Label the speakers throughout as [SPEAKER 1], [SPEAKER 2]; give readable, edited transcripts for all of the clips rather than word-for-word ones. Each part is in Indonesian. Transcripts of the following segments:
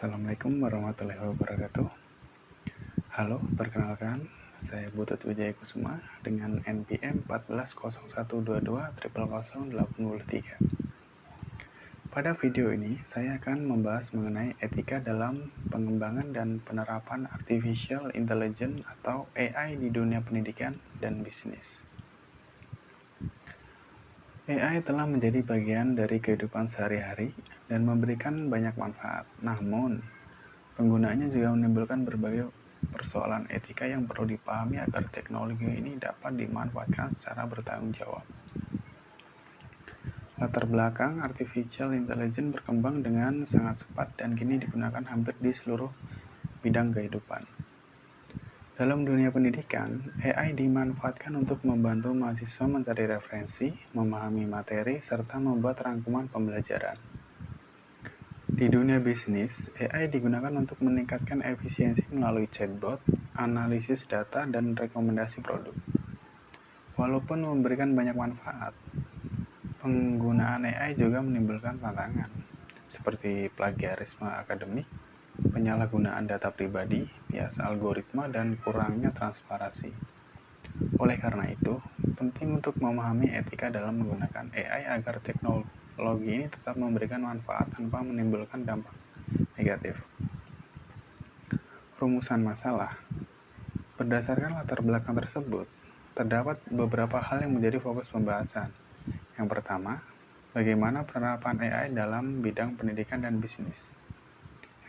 [SPEAKER 1] Assalamualaikum warahmatullahi wabarakatuh. Halo, perkenalkan, saya Butut Wijaya Kusuma dengan NPM 140122000803. Pada video ini, saya akan membahas mengenai etika dalam pengembangan dan penerapan Artificial Intelligence atau AI di dunia pendidikan dan bisnis. AI telah menjadi bagian dari kehidupan sehari-hari dan memberikan banyak manfaat. Namun, penggunaannya juga menimbulkan berbagai persoalan etika yang perlu dipahami agar teknologi ini dapat dimanfaatkan secara bertanggung jawab. Latar belakang Artificial Intelligence berkembang dengan sangat cepat dan kini digunakan hampir di seluruh bidang kehidupan. Dalam dunia pendidikan, AI dimanfaatkan untuk membantu mahasiswa mencari referensi, memahami materi, serta membuat rangkuman pembelajaran. Di dunia bisnis, AI digunakan untuk meningkatkan efisiensi melalui chatbot, analisis data, dan rekomendasi produk. Walaupun memberikan banyak manfaat, penggunaan AI juga menimbulkan tantangan, seperti plagiarisme akademik, penyalahgunaan data pribadi, bias algoritma, dan kurangnya transparansi. Oleh karena itu, penting untuk memahami etika dalam menggunakan AI agar teknologi ini tetap memberikan manfaat tanpa menimbulkan dampak negatif. Rumusan masalah. Berdasarkan latar belakang tersebut, terdapat beberapa hal yang menjadi fokus pembahasan. Yang pertama, bagaimana penerapan AI dalam bidang pendidikan dan bisnis.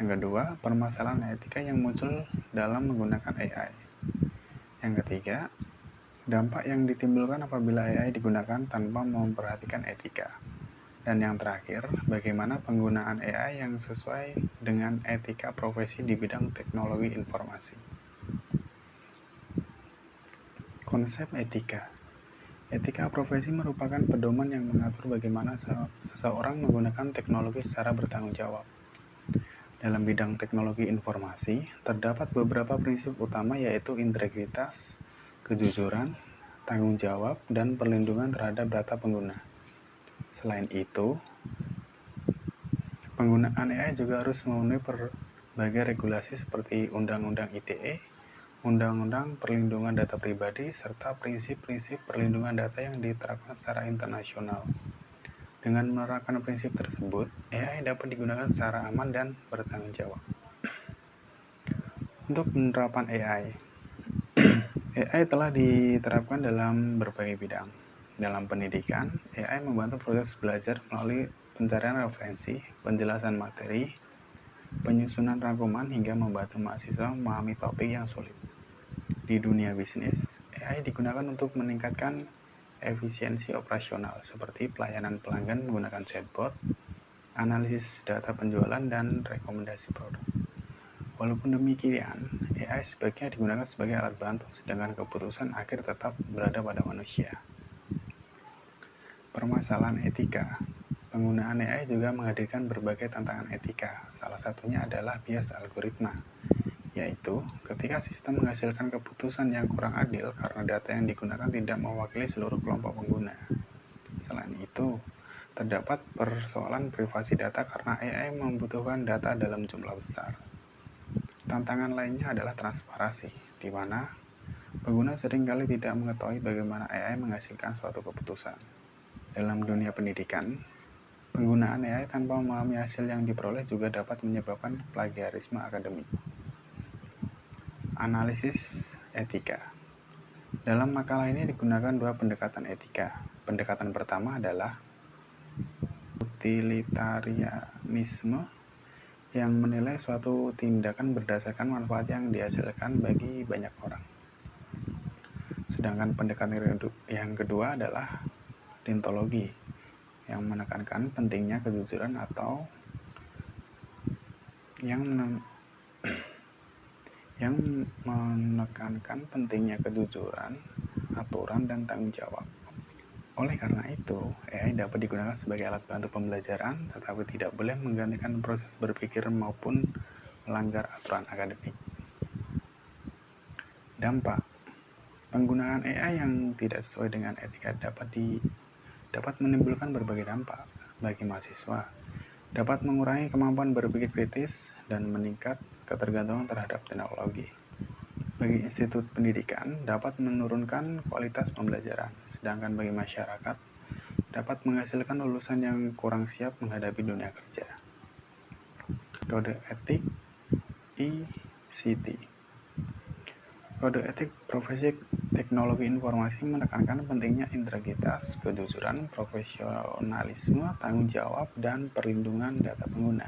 [SPEAKER 1] Yang kedua, permasalahan etika yang muncul dalam menggunakan AI. Yang ketiga, dampak yang ditimbulkan apabila AI digunakan tanpa memperhatikan etika. Dan yang terakhir, bagaimana penggunaan AI yang sesuai dengan etika profesi di bidang teknologi informasi. Konsep etika. Etika profesi merupakan pedoman yang mengatur bagaimana seseorang menggunakan teknologi secara bertanggung jawab. Dalam bidang teknologi informasi, terdapat beberapa prinsip utama yaitu integritas, kejujuran, tanggung jawab, dan perlindungan terhadap data pengguna. Selain itu, penggunaan AI juga harus memenuhi berbagai regulasi seperti Undang-Undang ITE, Undang-Undang Perlindungan Data Pribadi, serta prinsip-prinsip perlindungan data yang diterapkan secara internasional. Dengan menerapkan prinsip tersebut, AI dapat digunakan secara aman dan bertanggung jawab. Untuk penerapan AI, AI telah diterapkan dalam berbagai bidang. Dalam pendidikan, AI membantu proses belajar melalui pencarian referensi, penjelasan materi, penyusunan rangkuman, hingga membantu mahasiswa memahami topik yang sulit. Di dunia bisnis, AI digunakan untuk meningkatkan efisiensi operasional seperti pelayanan pelanggan menggunakan chatbot, analisis data penjualan, dan rekomendasi produk. Walaupun demikian, AI sebaiknya digunakan sebagai alat bantu, sedangkan keputusan akhir tetap berada pada manusia. Permasalahan etika. Penggunaan AI juga menghadirkan berbagai tantangan etika. Salah satunya adalah bias algoritma, yaitu ketika sistem menghasilkan keputusan yang kurang adil karena data yang digunakan tidak mewakili seluruh kelompok pengguna. Selain itu, terdapat persoalan privasi data karena AI membutuhkan data dalam jumlah besar. Tantangan lainnya adalah transparansi, di mana pengguna seringkali tidak mengetahui bagaimana AI menghasilkan suatu keputusan. Dalam dunia pendidikan, penggunaan AI tanpa memahami hasil yang diperoleh juga dapat menyebabkan plagiarisme akademik. Analisis etika. Dalam makalah ini digunakan dua pendekatan etika. Pendekatan pertama adalah utilitarianisme yang menilai suatu tindakan berdasarkan manfaat yang dihasilkan bagi banyak orang. Sedangkan pendekatan yang kedua adalah deontologi yang menekankan pentingnya kejujuran atau yang menekankan pentingnya kejujuran, aturan, dan tanggung jawab. Oleh karena itu, AI dapat digunakan sebagai alat bantu pembelajaran, tetapi tidak boleh menggantikan proses berpikir maupun melanggar aturan akademik. Dampak. Penggunaan AI yang tidak sesuai dengan etika dapat menimbulkan berbagai dampak bagi mahasiswa. dapat mengurangi kemampuan berpikir kritis dan meningkat ketergantungan terhadap teknologi. Bagi institut pendidikan, dapat menurunkan kualitas pembelajaran, sedangkan bagi masyarakat, dapat menghasilkan lulusan yang kurang siap menghadapi dunia kerja. Kode etik ICT. Kode etik profesi teknologi informasi menekankan pentingnya integritas, kejujuran, profesionalisme, tanggung jawab, dan perlindungan data pengguna.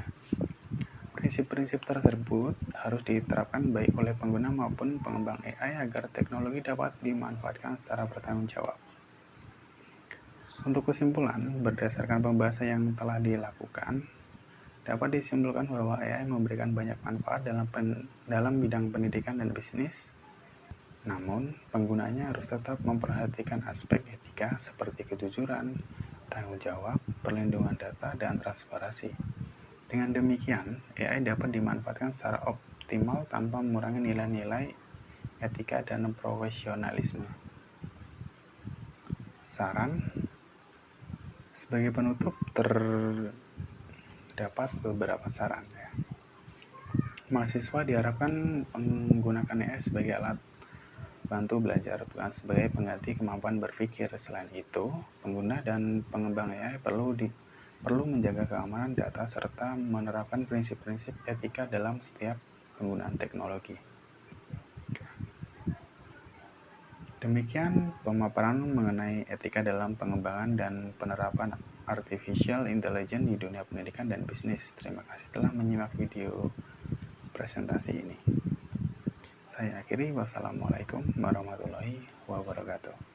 [SPEAKER 1] Prinsip-prinsip tersebut harus diterapkan baik oleh pengguna maupun pengembang AI agar teknologi dapat dimanfaatkan secara bertanggung jawab. Untuk kesimpulan, berdasarkan pembahasan yang telah dilakukan, dapat disimpulkan bahwa AI memberikan banyak manfaat dalam bidang pendidikan dan bisnis. Namun, penggunanya harus tetap memperhatikan aspek etika seperti kejujuran, tanggung jawab, perlindungan data, dan transparansi. Dengan demikian, AI dapat dimanfaatkan secara optimal tanpa mengurangi nilai-nilai etika dan profesionalisme. Saran, sebagai penutup terdapat beberapa saran. Mahasiswa diharapkan menggunakan AI sebagai alat bantu belajar, bukan sebagai pengganti kemampuan berpikir. Selain itu, pengguna dan pengembang AI perlu menjaga keamanan data serta menerapkan prinsip-prinsip etika dalam setiap penggunaan teknologi. Demikian pemaparan mengenai etika dalam pengembangan dan penerapan artificial intelligence di dunia pendidikan dan bisnis. Terima kasih telah menyimak video presentasi ini. Saya akhiri, wassalamualaikum warahmatullahi wabarakatuh.